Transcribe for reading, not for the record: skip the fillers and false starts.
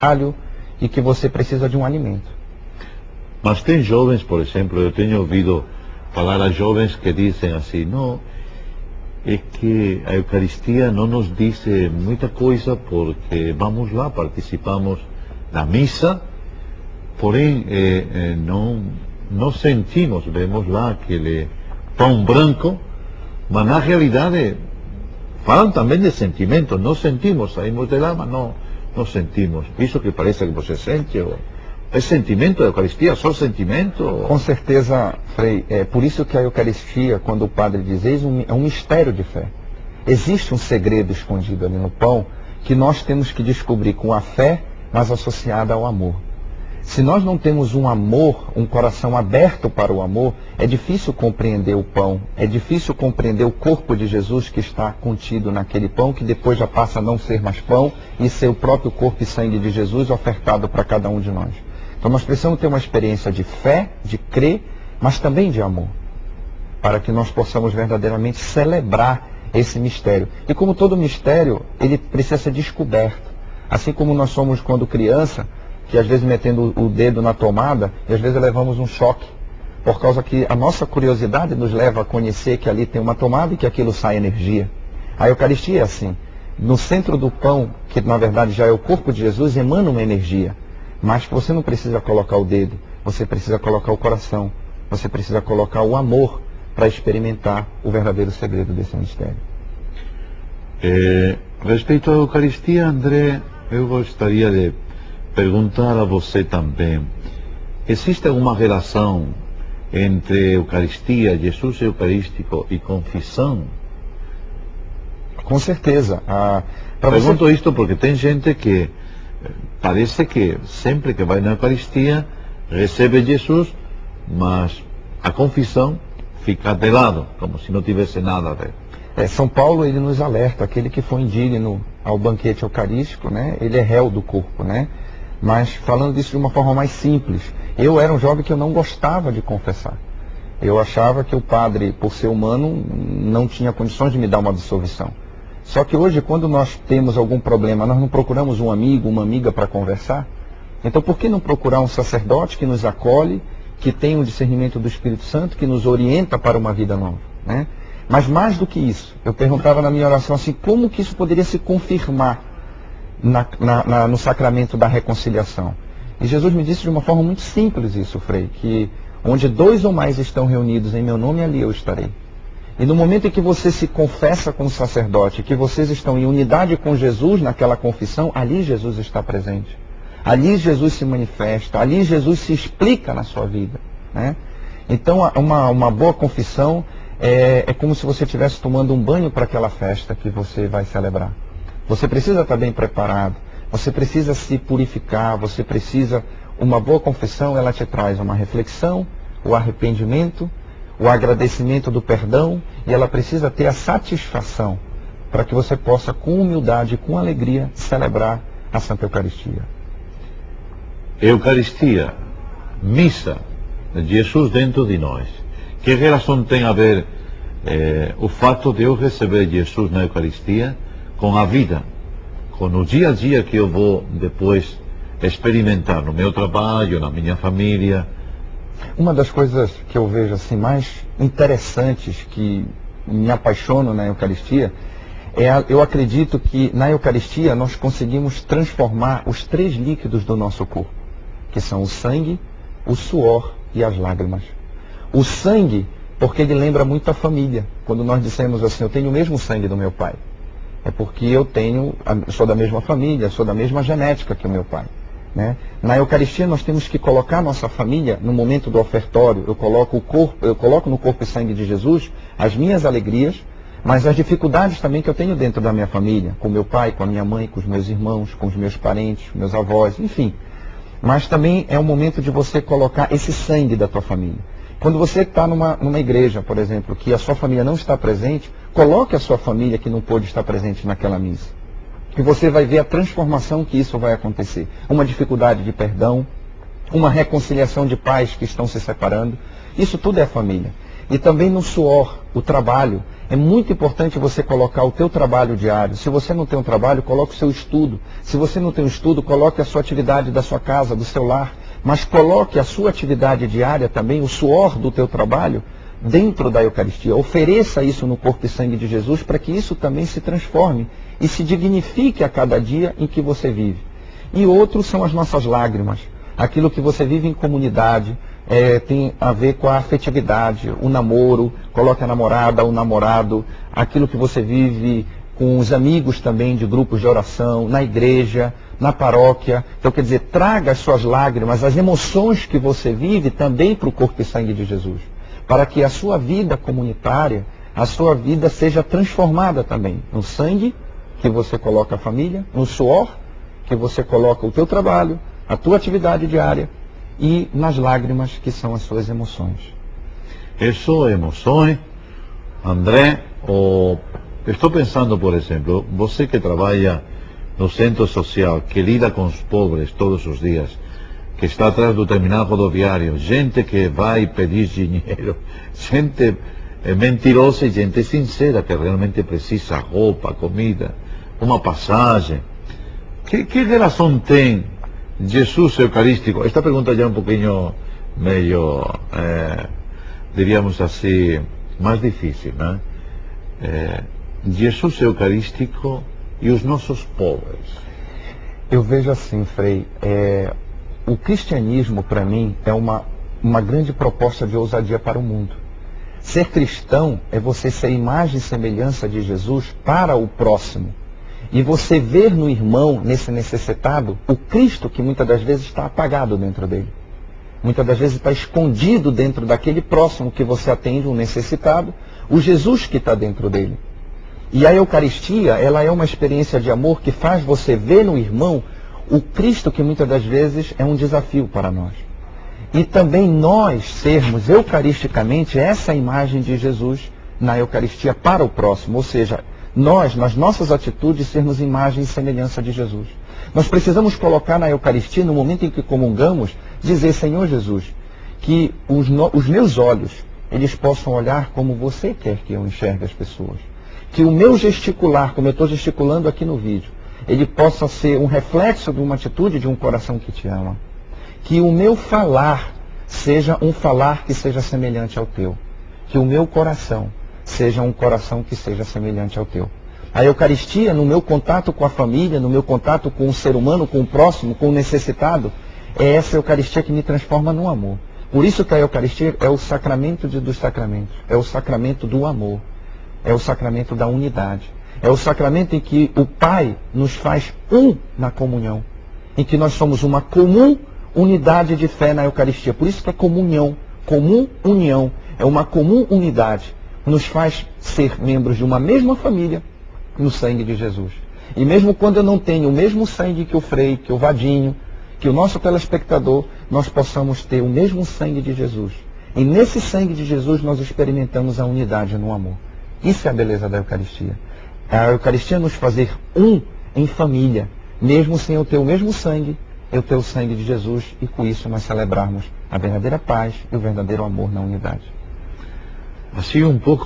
trabalho e que você precisa de um alimento. Mas tem jovens, por exemplo, eu tenho ouvido falar a jovens que dizem assim, não, é que a Eucaristia não nos diz muita coisa porque vamos lá, participamos da missa, porém não sentimos, vemos lá aquele pão branco, mas na realidade falam também de sentimentos, não sentimos, saímos de lá, mas não sentimos. Isso que parece que você sente, é sentimento da Eucaristia, só sentimento? Com certeza, Frei, é por isso que a Eucaristia, quando o padre diz, é um mistério de fé. Existe um segredo escondido ali no pão que nós temos que descobrir com a fé, mas associada ao amor. Se nós não temos um amor, um coração aberto para o amor, é difícil compreender o pão, é difícil compreender o corpo de Jesus que está contido naquele pão, que depois já passa a não ser mais pão e ser o próprio corpo e sangue de Jesus ofertado para cada um de nós. Então nós precisamos ter uma experiência de fé, de crer, mas também de amor, para que nós possamos verdadeiramente celebrar esse mistério. E como todo mistério, ele precisa ser descoberto. Assim como nós somos quando criança, que às vezes metendo o dedo na tomada, e às vezes levamos um choque, por causa que a nossa curiosidade nos leva a conhecer que ali tem uma tomada e que aquilo sai energia. A Eucaristia é assim. No centro do pão, que na verdade já é o corpo de Jesus, emana uma energia. Mas que você não precisa colocar o dedo, você precisa colocar o coração, você precisa colocar o amor para experimentar o verdadeiro segredo desse mistério. Respeito à Eucaristia, André, eu gostaria de perguntar a você também, existe alguma relação entre Eucaristia, Jesus Eucarístico e confissão? Com certeza. Pergunto isto porque tem gente que parece que sempre que vai na Eucaristia recebe Jesus, mas a confissão fica de lado, como se não tivesse nada a ver. São Paulo, ele nos alerta, aquele que foi indigno ao banquete eucarístico, né? Ele é réu do corpo, né? Mas falando disso de uma forma mais simples, eu era um jovem que eu não gostava de confessar. Eu achava que o padre, por ser humano, não tinha condições de me dar uma absolvição. Só que hoje, quando nós temos algum problema, nós não procuramos um amigo, uma amiga para conversar? Então, por que não procurar um sacerdote que nos acolhe, que tem um discernimento do Espírito Santo, que nos orienta para uma vida nova, né? Mas mais do que isso, eu perguntava na minha oração assim, como que isso poderia se confirmar no sacramento da reconciliação? E Jesus me disse de uma forma muito simples isso, Frei, que onde 2 ou mais estão reunidos em meu nome, ali eu estarei. E no momento em que você se confessa com o sacerdote, que vocês estão em unidade com Jesus naquela confissão, ali Jesus está presente. Ali Jesus se manifesta, ali Jesus se explica na sua vida, né? Então uma boa confissão é como se você estivesse tomando um banho para aquela festa que você vai celebrar. Você precisa estar bem preparado, você precisa se purificar, você precisa... Uma boa confissão, ela te traz uma reflexão, o arrependimento, o agradecimento do perdão, e ela precisa ter a satisfação para que você possa, com humildade e com alegria, celebrar a Santa Eucaristia. Eucaristia, missa, Jesus dentro de nós. Que relação tem a ver o fato de eu receber Jesus na Eucaristia com a vida, com o dia a dia que eu vou depois experimentar no meu trabalho, na minha família? Uma das coisas que eu vejo assim mais interessantes, que me apaixonam na Eucaristia, eu acredito que na Eucaristia nós conseguimos transformar os 3 líquidos do nosso corpo, que são o sangue, o suor e as lágrimas. O sangue, porque ele lembra muito a família. Quando nós dissemos assim, eu tenho o mesmo sangue do meu pai, é porque eu sou da mesma família, sou da mesma genética que o meu pai, né? Na Eucaristia nós temos que colocar a nossa família no momento do ofertório. Eu coloco no corpo e sangue de Jesus as minhas alegrias, mas as dificuldades também que eu tenho dentro da minha família, com meu pai, com a minha mãe, com os meus irmãos, com os meus parentes, meus avós, enfim. Mas também é o momento de você colocar esse sangue da tua família. Quando você está numa igreja, por exemplo, que a sua família não está presente, coloque a sua família que não pôde estar presente naquela missa. E você vai ver a transformação que isso vai acontecer. Uma dificuldade de perdão, uma reconciliação de pais que estão se separando. Isso tudo é família. E também no suor, o trabalho, É muito importante você colocar o teu trabalho diário. Se você não tem um trabalho, coloque o seu estudo. Se você não tem um estudo, coloque a sua atividade da sua casa, do seu lar. Mas coloque a sua atividade diária também, o suor do teu trabalho, dentro da Eucaristia. Ofereça isso no corpo e sangue de Jesus para que isso também se transforme e se dignifique a cada dia em que você vive. E outros são as nossas lágrimas. Aquilo que você vive em comunidade, tem a ver com a afetividade, o namoro, coloque a namorada, o namorado, aquilo que você vive com os amigos também de grupos de oração, na igreja, na paróquia. Então, quer dizer, traga as suas lágrimas, as emoções que você vive também para o corpo e sangue de Jesus, para que a sua vida comunitária, a sua vida seja transformada também no sangue que você coloca a família, no suor que você coloca o teu trabalho, a tua atividade diária, e nas lágrimas que são as suas emoções. Isso, emoções, André, estou pensando, por exemplo, você que trabalha no centro social, que lida com os pobres todos os dias, que está atrás do terminal rodoviário, gente que vai pedir dinheiro, gente mentirosa e gente sincera que realmente precisa roupa, comida, uma passagem. Que relação tem Jesus Eucarístico? Esta pergunta já é um pouquinho meio, diríamos assim, mais difícil, né? Jesus Eucarístico e os nossos pobres. Eu vejo assim, Frei, o cristianismo para mim é uma grande proposta de ousadia para o mundo. Ser cristão é você ser imagem e semelhança de Jesus para o próximo. E você ver no irmão, nesse necessitado, o Cristo que muitas das vezes está apagado dentro dele. Muitas das vezes está escondido dentro daquele próximo que você atende, um necessitado, o Jesus que está dentro dele. E a Eucaristia, ela é uma experiência de amor que faz você ver no irmão o Cristo que muitas das vezes é um desafio para nós. E também nós sermos eucaristicamente essa imagem de Jesus na Eucaristia para o próximo, ou seja, nós, nas nossas atitudes, sermos imagem e semelhança de Jesus. Nós precisamos colocar na Eucaristia, no momento em que comungamos, dizer, Senhor Jesus, que os meus olhos, eles possam olhar como você quer que eu enxergue as pessoas. Que o meu gesticular, como eu estou gesticulando aqui no vídeo, ele possa ser um reflexo de uma atitude de um coração que te ama. Que o meu falar seja um falar que seja semelhante ao teu. Que o meu coração seja um coração que seja semelhante ao teu. A Eucaristia, no meu contato com a família, no meu contato com o ser humano, com o próximo, com o necessitado, é essa Eucaristia que me transforma no amor. Por isso que a Eucaristia é o sacramento dos sacramentos, é o sacramento do amor, é o sacramento da unidade, é o sacramento em que o Pai nos faz um na comunhão, em que nós somos uma comum unidade de fé na Eucaristia. Por isso que é comunhão, comum união, é uma comum unidade. Nos faz ser membros de uma mesma família no sangue de Jesus. E mesmo quando eu não tenho o mesmo sangue que o Frei, que o Vadinho, que o nosso telespectador, nós possamos ter o mesmo sangue de Jesus. E nesse sangue de Jesus nós experimentamos a unidade no amor. Isso é a beleza da Eucaristia. A Eucaristia nos fazer um em família, mesmo sem eu ter o mesmo sangue, eu ter o sangue de Jesus, e com isso nós celebrarmos a verdadeira paz e o verdadeiro amor na unidade. Assim um pouco